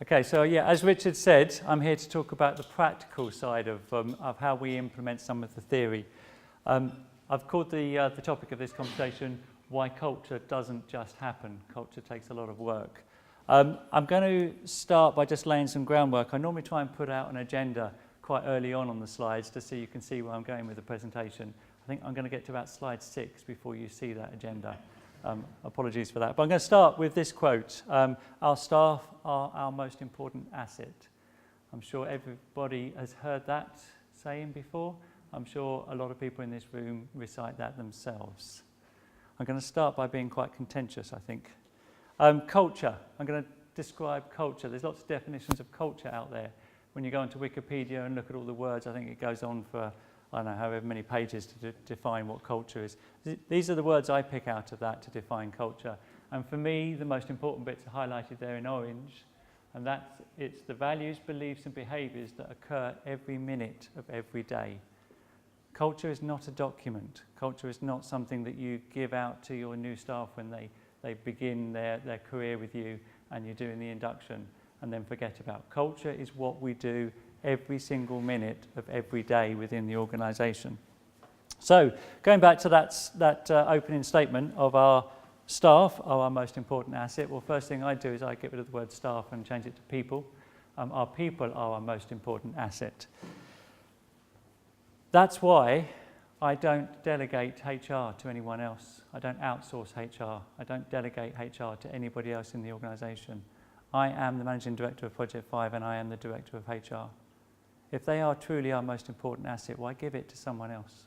Okay, so yeah, as Richard said, I'm here to talk about the practical side of how we implement some of the theory. I've called the topic of this conversation, Why Culture Doesn't Just Happen. Culture takes a lot of work. I'm going to start by just laying some groundwork. I normally try and put out an agenda quite early on the slides just so you can see where I'm going with the presentation. I think I'm going to get to about slide 6 before you see that agenda. Apologies for that. But I'm going to start with this quote. Our staff are our most important asset. I'm sure everybody has heard that saying before. I'm sure a lot of people in this room recite that themselves. I'm going to start by being quite contentious, I think. Culture. I'm going to describe culture. There's lots of definitions of culture out there. When you go onto Wikipedia and look at all the words, I think it goes on for, I don't know, however many pages to define what culture is. These are the words I pick out of that to define culture. And for me, the most important bits are highlighted there in orange. And it's the values, beliefs, and behaviours that occur every minute of every day. Culture is not a document. Culture is not something that you give out to your new staff when they begin their career with you and you're doing the induction and then forget about. Culture is what we do every single minute of every day within the organisation. So, going back to that opening statement of our staff are our most important asset, well, first thing I do is I get rid of the word staff and change it to people. Our people are our most important asset. That's why I don't delegate HR to anyone else. I don't outsource HR. I don't delegate HR to anybody else in the organisation. I am the Managing Director of Project 5 and I am the Director of HR. If they are truly our most important asset, why give it to someone else?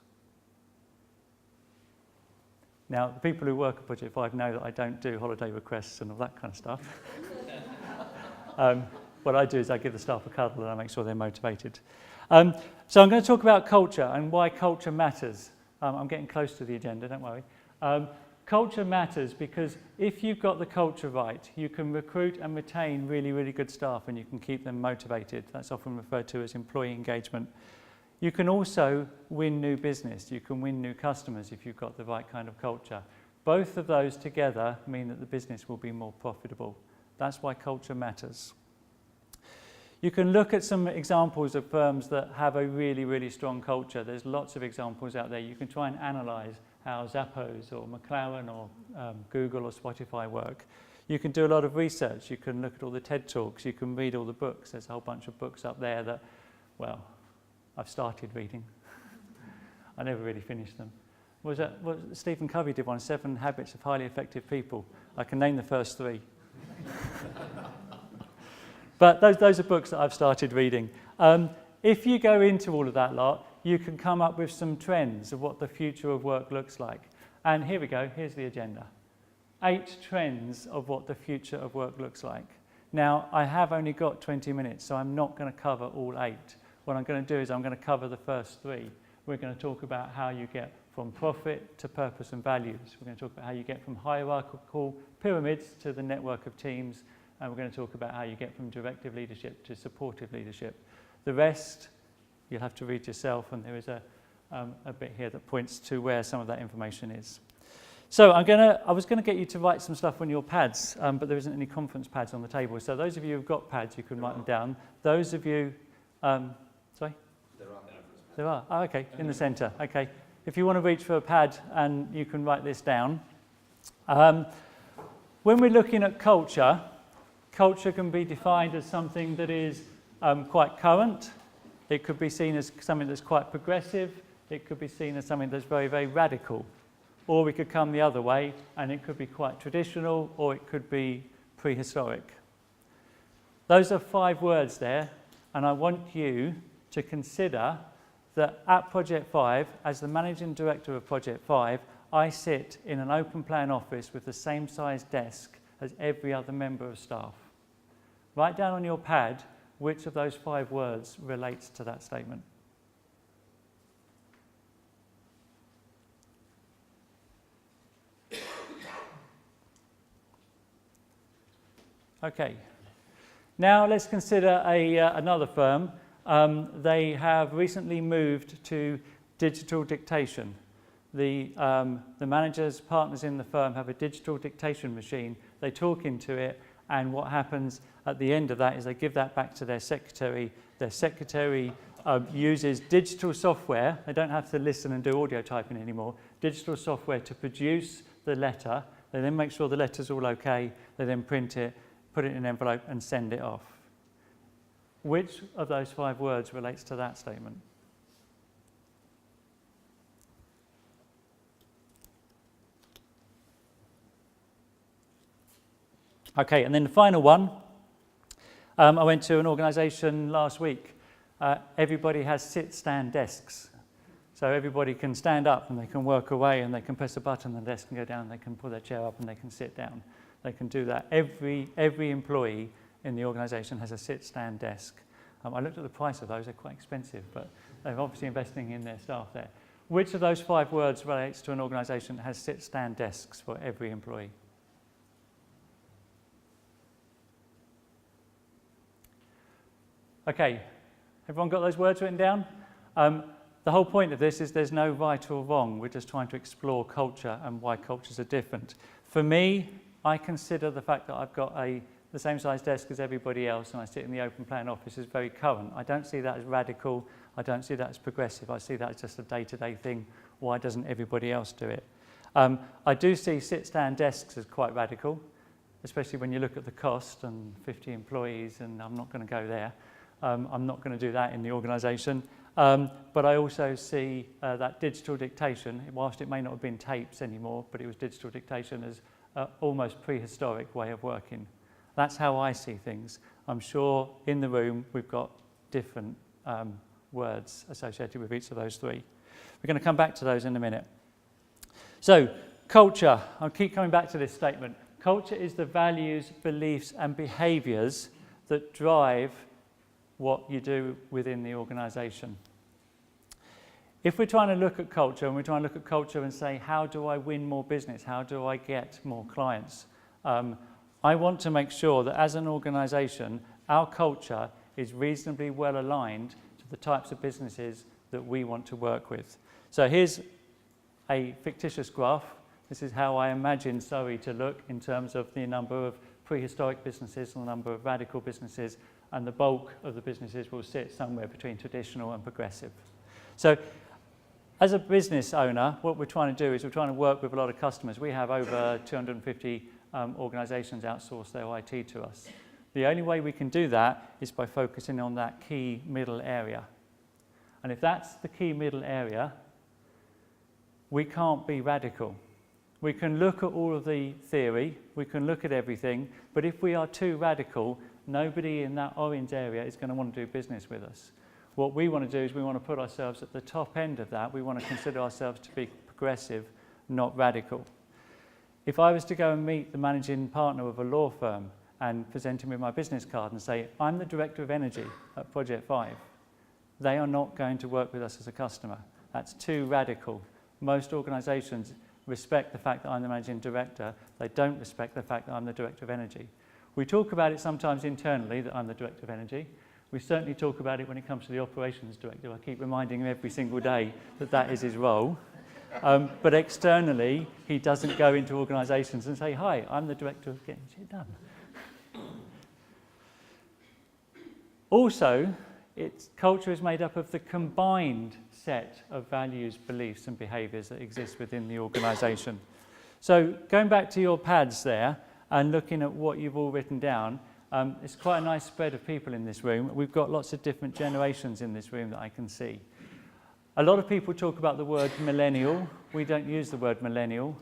Now, the people who work at Project 5 know that I don't do holiday requests and all that kind of stuff. What I do is I give the staff a cuddle and I make sure they're motivated. So I'm going to talk about culture and why culture matters. I'm getting close to the agenda, don't worry. Culture matters because if you've got the culture right, you can recruit and retain really, really good staff and you can keep them motivated. That's often referred to as employee engagement. You can also win new business. You can win new customers if you've got the right kind of culture. Both of those together mean that the business will be more profitable. That's why culture matters. You can look at some examples of firms that have a really, really strong culture. There's lots of examples out there. You can try and analyse how Zappos or McLaren or Google or Spotify work. You can do a lot of research. You can look at all the TED Talks. You can read all the books. There's a whole bunch of books up there that, well, I've started reading. I never really finished them. Stephen Covey did one, 7 Habits of Highly Effective People. I can name the first 3. But those are books that I've started reading. If you go into all of that lot, you can come up with some trends of what the future of work looks like. And here we go, here's the agenda. 8 trends of what the future of work looks like. Now, I have only got 20 minutes, so I'm not going to cover all 8. What I'm going to do is I'm going to cover the first 3. We're going to talk about how you get from profit to purpose and values. We're going to talk about how you get from hierarchical pyramids to the network of teams. And we're going to talk about how you get from directive leadership to supportive leadership. The rest, you'll have to read yourself, and there is a bit here that points to where some of that information is. So I was going to get you to write some stuff on your pads, but there isn't any conference pads on the table. So those of you who've got pads, you can write them down. Those of you, sorry? There are. Oh, okay, in the centre. Okay. If you want to reach for a pad, and you can write this down. When we're looking at culture, culture can be defined as something that is quite current. It could be seen as something that's quite progressive. It could be seen as something that's very, very radical. Or we could come the other way, and it could be quite traditional, or it could be prehistoric. Those are 5 words there, and I want you to consider that at Project 5, as the Managing Director of Project 5, I sit in an open plan office with the same size desk as every other member of staff. Write down on your pad which of those 5 words relates to that statement. Okay. Now let's consider another firm. They have recently moved to digital dictation. The managers, partners in the firm have a digital dictation machine. They talk into it, and what happens, at the end of that is they give that back to their secretary. Their secretary uses digital software. They don't have to listen and do audio typing anymore. Digital software to produce the letter. They then make sure the letter's all okay. They then print it, put it in an envelope and send it off. Which of those 5 words relates to that statement? Okay, and then the final one. I went to an organisation last week. Everybody has sit-stand desks. So everybody can stand up and they can work away and they can press a button and the desk can go down, they can pull their chair up and they can sit down. They can do that. Every employee in the organisation has a sit-stand desk. I looked at the price of those, they're quite expensive, but they're obviously investing in their staff there. Which of those 5 words relates to an organisation that has sit-stand desks for every employee? Okay, everyone got those words written down? The whole point of this is there's no right or wrong. We're just trying to explore culture and why cultures are different. For me, I consider the fact that I've got the same size desk as everybody else and I sit in the open plan office as very current. I don't see that as radical. I don't see that as progressive. I see that as just a day-to-day thing. Why doesn't everybody else do it? I do see sit-stand desks as quite radical, especially when you look at the cost and 50 employees, and I'm not going to go there. I'm not going to do that in the organisation. But I also see that digital dictation, whilst it may not have been tapes anymore, but it was digital dictation, as almost prehistoric way of working. That's how I see things. I'm sure in the room we've got different words associated with each of those 3. We're going to come back to those in a minute. So, culture. I'll keep coming back to this statement. Culture is the values, beliefs and behaviours that drive what you do within the organisation. If we're trying to look at culture, and we're trying to look at culture and say, how do I win more business? How do I get more clients? I want to make sure that as an organisation, our culture is reasonably well aligned to the types of businesses that we want to work with. So here's a fictitious graph. This is how I imagine Surrey to look in terms of the number of prehistoric businesses and the number of radical businesses, and the bulk of the businesses will sit somewhere between traditional and progressive. So as a business owner, what we're trying to do is we're trying to work with a lot of customers. We have over 250 organisations outsource their IT to us. The only way we can do that is by focusing on that key middle area. And if that's the key middle area, we can't be radical. We can look at all of the theory, we can look at everything, but if we are too radical, nobody in that orange area is going to want to do business with us. What we want to do is we want to put ourselves at the top end of that. We want to consider ourselves to be progressive, not radical. If I was to go and meet the managing partner of a law firm and present him with my business card and say, I'm the Director of Energy at Project 5, they are not going to work with us as a customer. That's too radical. Most organisations respect the fact that I'm the Managing Director. They don't respect the fact that I'm the Director of Energy. We talk about it sometimes internally that I'm the Director of Energy. We certainly talk about it when it comes to the Operations Director. I keep reminding him every single day that that is his role. But externally, he doesn't go into organisations and say, hi, I'm the Director of Getting Shit Done. Also, its culture is made up of the combined set of values, beliefs and behaviours that exist within the organisation. So going back to your pads there and looking at what you've all written down, it's quite a nice spread of people in this room. We've got lots of different generations in this room that I can see. A lot of people talk about the word millennial. We don't use the word millennial.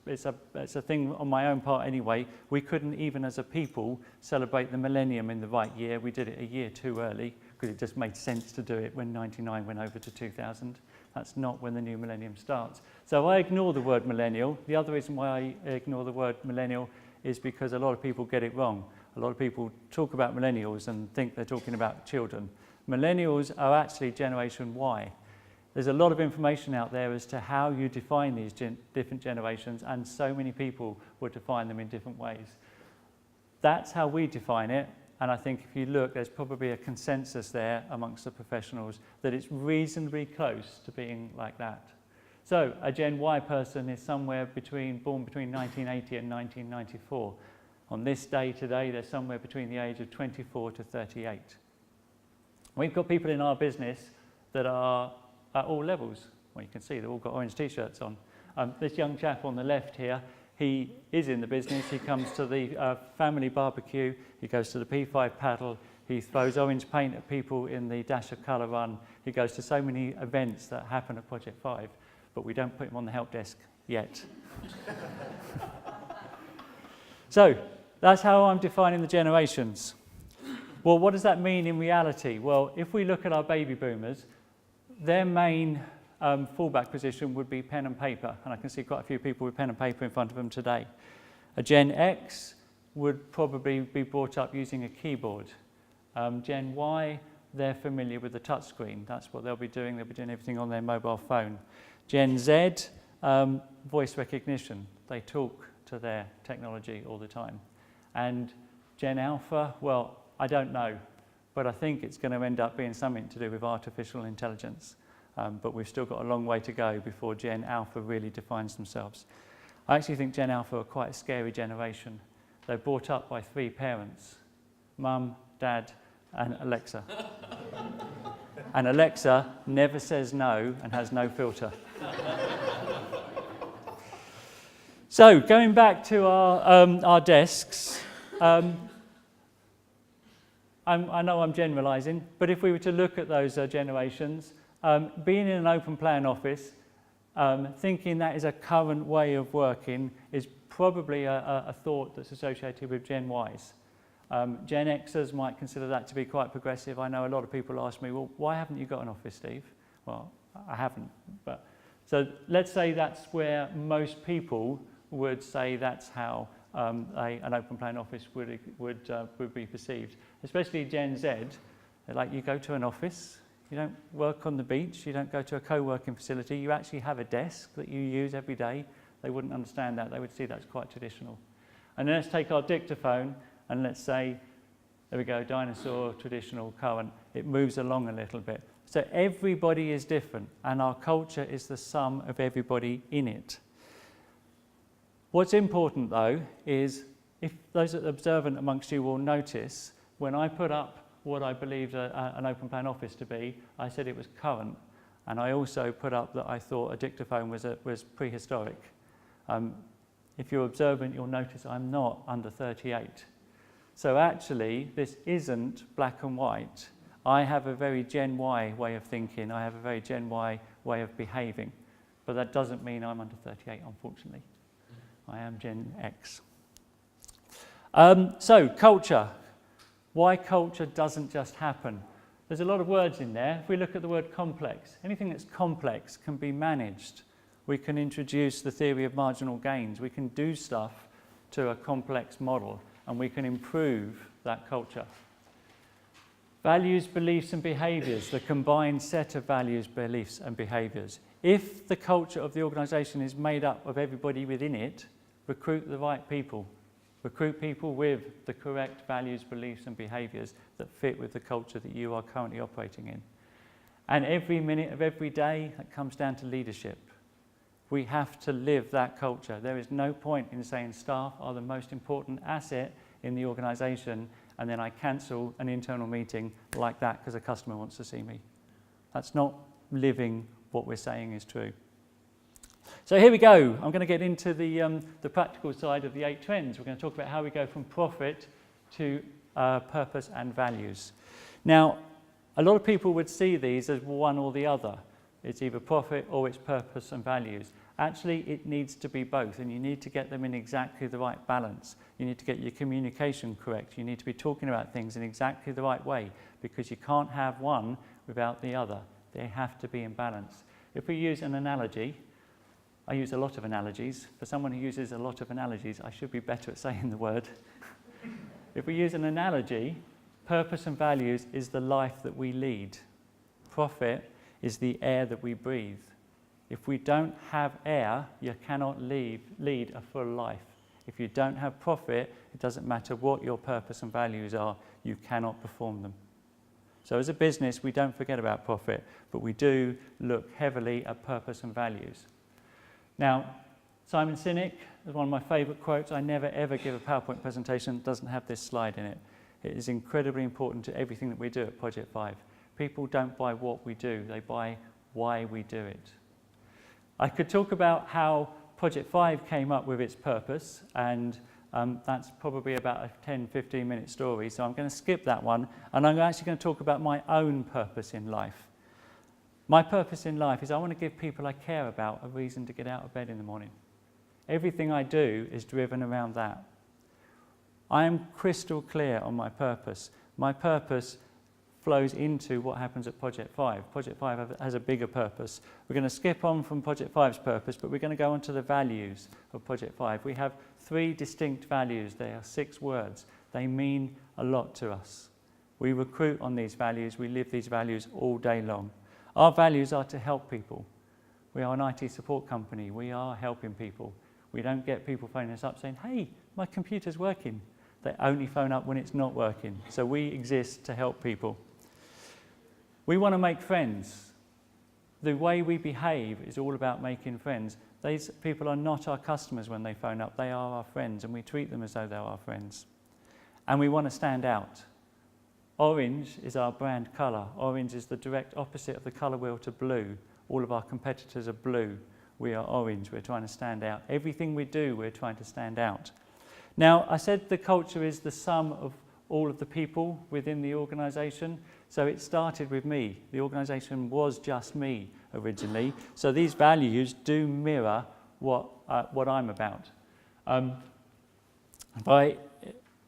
It's a thing on my own part anyway. We couldn't even as a people celebrate the millennium in the right year. We did it a year too early because it just made sense to do it when 99 went over to 2000. That's not when the new millennium starts. So I ignore the word millennial. The other reason why I ignore the word millennial is because a lot of people get it wrong. A lot of people talk about millennials and think they're talking about children. Millennials are actually Generation Y. There's a lot of information out there as to how you define these different generations, and so many people would define them in different ways. That's how we define it, and I think if you look, there's probably a consensus there amongst the professionals that it's reasonably close to being like that. So a Gen Y person is somewhere born between 1980 and 1994. On this day today, they're somewhere between the age of 24 to 38. We've got people in our business that are at all levels. Well, you can see they've all got orange t-shirts on. This young chap on the left here, he is in the business. He comes to the family barbecue. He goes to the P5 paddle. He throws orange paint at people in the Dash of Colour run. He goes to so many events that happen at Project 5, but we don't put him on the help desk yet. So that's how I'm defining the generations. Well, what does that mean in reality? Well, if we look at our baby boomers, their main fallback position would be pen and paper, and I can see quite a few people with pen and paper in front of them today. A Gen X would probably be brought up using a keyboard. Gen Y, they're familiar with the touchscreen. That's what they'll be doing. They'll be doing everything on their mobile phone. Gen Z, voice recognition. They talk to their technology all the time. And Gen Alpha, well, I don't know, but I think it's going to end up being something to do with artificial intelligence. But we've still got a long way to go before Gen Alpha really defines themselves. I actually think Gen Alpha are quite a scary generation. They're brought up by 3 parents, Mum, Dad, and Alexa. And Alexa never says no and has no filter. So, going back to our desks, I know I'm generalising, but if we were to look at those generations, being in an open plan office, thinking that is a current way of working is probably a thought that's associated with Gen Ys. Gen Xers might consider that to be quite progressive. I know a lot of people ask me, well, why haven't you got an office, Steve? Well, I haven't. But so let's say that's where most people would say that's how an open plan office would be perceived. Especially Gen Z, they're like, you go to an office, you don't work on the beach, you don't go to a co-working facility, you actually have a desk that you use every day. They wouldn't understand that. They would see that's quite traditional. And then let's take our dictaphone and let's say, there we go, dinosaur, traditional, current. It moves along a little bit. So everybody is different, and our culture is the sum of everybody in it. What's important, though, is if those that are observant amongst you will notice, when I put up what I believed an open plan office to be, I said it was current, and I also put up that I thought a dictaphone was prehistoric. If you're observant, you'll notice I'm not under 38. So actually, this isn't black and white. I have a very Gen Y way of thinking. I have a very Gen Y way of behaving. But that doesn't mean I'm under 38, unfortunately. I am Gen X. So, culture. Why culture doesn't just happen. There's a lot of words in there. If we look at the word complex, anything that's complex can be managed. We can introduce the theory of marginal gains. We can do stuff to a complex model, and we can improve that culture. Values, beliefs, and behaviours, the combined set of values, beliefs, and behaviours. If the culture of the organisation is made up of everybody within it, recruit the right people. Recruit people with the correct values, beliefs, and behaviours that fit with the culture that you are currently operating in. And every minute of every day, that comes down to leadership. We have to live that culture. There is no point in saying staff are the most important asset in the organisation and then I cancel an internal meeting like that because a customer wants to see me. That's not living what we're saying is true. So here we go. I'm going to get into the practical side of the 8 trends. We're going to talk about how we go from profit to purpose and values. Now, a lot of people would see these as one or the other. It's either profit or it's purpose and values. Actually, it needs to be both, and you need to get them in exactly the right balance. You need to get your communication correct. You need to be talking about things in exactly the right way, because you can't have one without the other. They have to be in balance. If we use an analogy, I use a lot of analogies. For someone who uses a lot of analogies, I should be better at saying the word. If we use an analogy, purpose and values is the life that we lead. Profit is the air that we breathe. If we don't have air, you cannot lead a full life. If you don't have profit, it doesn't matter what your purpose and values are, you cannot perform them. So as a business, we don't forget about profit, but we do look heavily at purpose and values. Now, Simon Sinek is one of my favourite quotes. I never ever give a PowerPoint presentation that doesn't have this slide in it. It is incredibly important to everything that we do at Project 5. People don't buy what we do, they buy why we do it. I could talk about how Project 5 came up with its purpose, and that's probably about a 10-15 minute story, so I'm going to skip that one, and I'm actually going to talk about my own purpose in life. My purpose in life is I want to give people I care about a reason to get out of bed in the morning. Everything I do is driven around that. I am crystal clear on my purpose. My purpose flows into what happens at Project 5. Project 5 has a bigger purpose. We're going to skip on from Project 5's purpose, but we're going to go on to the values of Project 5. We have 3 distinct values. They are 6 words. They mean a lot to us. We recruit on these values. We live these values all day long. Our values are to help people. We are an IT support company. We are helping people. We don't get people phoning us up saying, hey, my computer's working. They only phone up when it's not working. So we exist to help people. We want to make friends. The way we behave is all about making friends. These people are not our customers when they phone up. They are our friends, and we treat them as though they're our friends. And we want to stand out. Orange is our brand colour. Orange is the direct opposite of the colour wheel to blue. All of our competitors are blue. We are orange. We're trying to stand out. Everything we do, we're trying to stand out. Now, I said the culture is the sum of all of the people within the organisation. So it started with me. The organisation was just me originally. So these values do mirror what I'm about.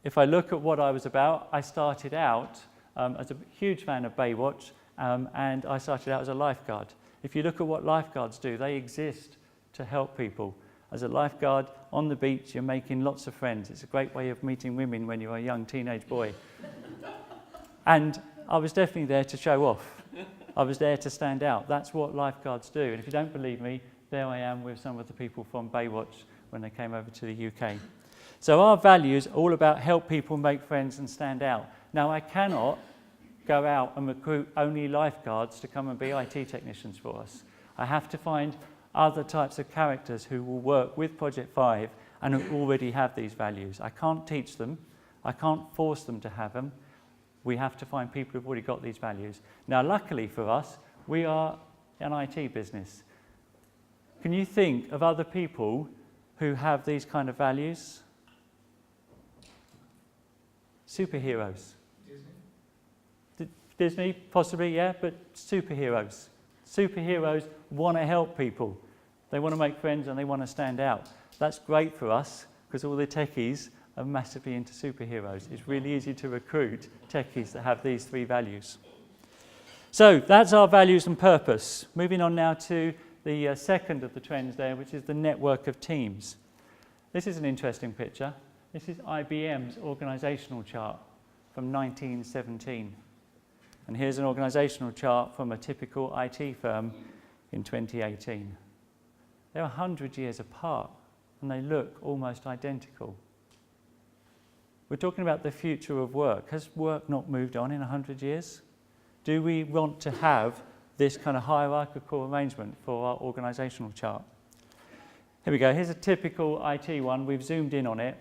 If I look at what I was about, I started out as a huge fan of Baywatch, and I started out as a lifeguard. If you look at what lifeguards do, they exist to help people. As a lifeguard on the beach, you're making lots of friends. It's a great way of meeting women when you're a young teenage boy. And I was definitely there to show off. I was there to stand out. That's what lifeguards do. And if you don't believe me, there I am with some of the people from Baywatch when they came over to the UK. So our values are all about help people make friends and stand out. Now, I cannot go out and recruit only lifeguards to come and be IT technicians for us. I have to find other types of characters who will work with Project 5 and who already have these values. I can't teach them. I can't force them to have them. We have to find people who've already got these values. Now, luckily for us, we are an IT business. Can you think of other people who have these kind of values? Superheroes. Disney, possibly, yeah, but superheroes. Superheroes want to help people. They want to make friends and they want to stand out. That's great for us because all the techies are massively into superheroes. It's really easy to recruit techies that have these 3 values. So that's our values and purpose. Moving on now to the second of the trends there, which is the network of teams. This is an interesting picture. This is IBM's organisational chart from 1917. And here's an organisational chart from a typical IT firm in 2018. They're 100 years apart, and they look almost identical. We're talking about the future of work. Has work not moved on in 100 years? Do we want to have this kind of hierarchical arrangement for our organisational chart? Here we go. Here's a typical IT one. We've zoomed in on it.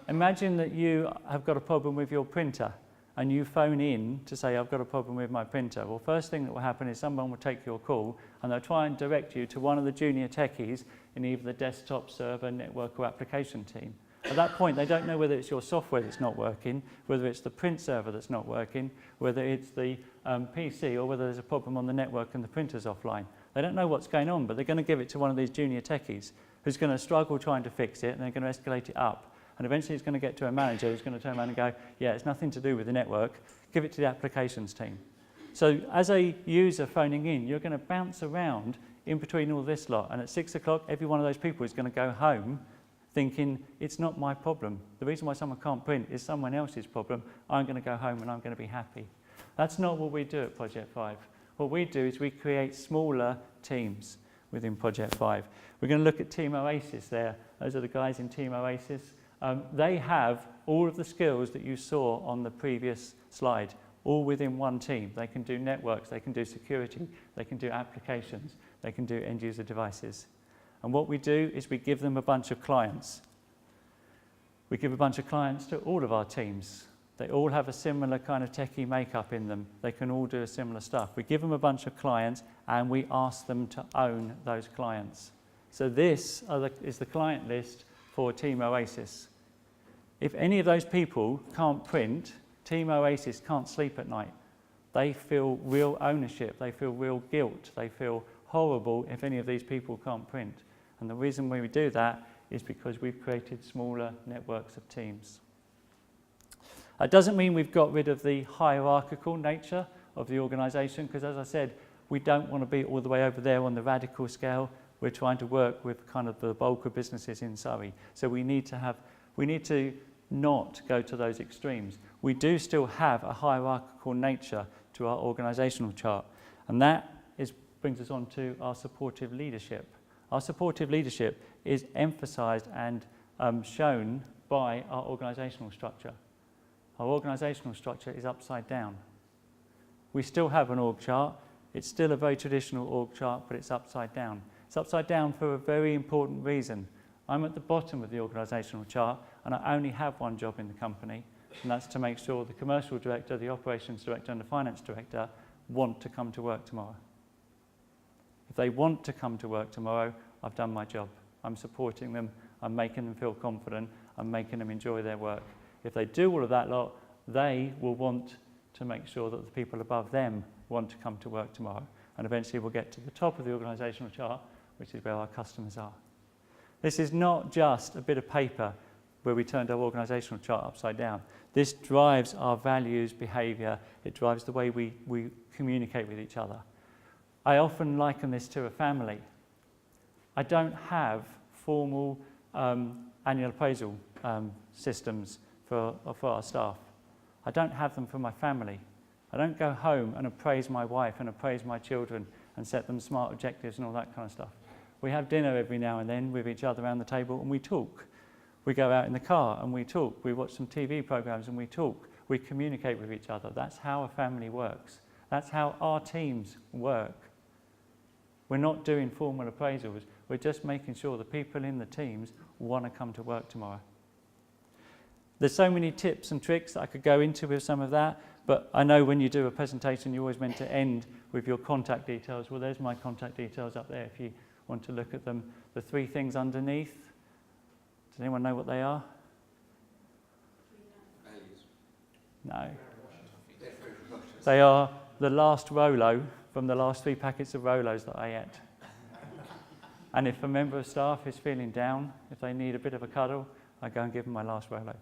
Imagine that you have got a problem with your printer and you phone in to say, I've got a problem with my printer. Well, first thing that will happen is someone will take your call and they'll try and direct you to one of the junior techies in either the desktop, server, network or application team. At that point, they don't know whether it's your software that's not working, whether it's the print server that's not working, whether it's the PC or whether there's a problem on the network and the printer's offline. They don't know what's going on, but they're going to give it to one of these junior techies who's going to struggle trying to fix it, and they're going to escalate it up. And eventually it's going to get to a manager who's going to turn around and go, yeah, it's nothing to do with the network, give it to the applications team. So as a user phoning in, you're going to bounce around in between all this lot, and at 6 o'clock, every one of those people is going to go home thinking, it's not my problem. The reason why someone can't print is someone else's problem. I'm going to go home and I'm going to be happy. That's not what we do at Project 5. What we do is we create smaller teams within Project 5. We're going to look at Team Oasis there. Those are the guys in Team Oasis. They have all of the skills that you saw on the previous slide, all within one team. They can do networks, they can do security, they can do applications, they can do end-user devices. And what we do is we give them a bunch of clients. We give a bunch of clients to all of our teams. They all have a similar kind of techie makeup in them. They can all do similar stuff. We give them a bunch of clients and we ask them to own those clients. So this is the client list for Team Oasis. If any of those people can't print, Team Oasis can't sleep at night. They feel real ownership. They feel real guilt. They feel horrible if any of these people can't print. And the reason why we do that is because we've created smaller networks of teams. It doesn't mean we've got rid of the hierarchical nature of the organisation, because as I said, we don't want to be all the way over there on the radical scale. We're trying to work with kind of the bulk of businesses in Surrey. So we need to not go to those extremes. We do still have a hierarchical nature to our organisational chart, and that brings us on to our supportive leadership. Our supportive leadership is emphasised and shown by our organisational structure. Our organisational structure is upside down. We still have an org chart. It's still a very traditional org chart, but it's upside down. It's upside down for a very important reason. I'm at the bottom of the organisational chart, and I only have one job in the company, and that's to make sure the commercial director, the operations director, and the finance director want to come to work tomorrow. If they want to come to work tomorrow, I've done my job. I'm supporting them. I'm making them feel confident. I'm making them enjoy their work. If they do all of that lot, they will want to make sure that the people above them want to come to work tomorrow. And eventually we'll get to the top of the organisational chart, which is where our customers are. This is not just a bit of paper where we turned our organisational chart upside down. This drives our values, behaviour. It drives the way we communicate with each other. I often liken this to a family. I don't have formal annual appraisal systems for our staff. I don't have them for my family. I don't go home and appraise my wife and appraise my children and set them smart objectives and all that kind of stuff. We have dinner every now and then with each other around the table and we talk. We go out in the car and we talk. We watch some TV programs and we talk. We communicate with each other. That's how a family works. That's how our teams work. We're not doing formal appraisals. We're just making sure the people in the teams want to come to work tomorrow. There's so many tips and tricks that I could go into with some of that, but I know when you do a presentation, you're always meant to end with your contact details. Well, there's my contact details up there if you want to look at them. The 3 things underneath, does anyone know what they are? No. They are the last Rolo from the last 3 packets of Rolos that I ate. And if a member of staff is feeling down, if they need a bit of a cuddle, I go and give them my last Rolo.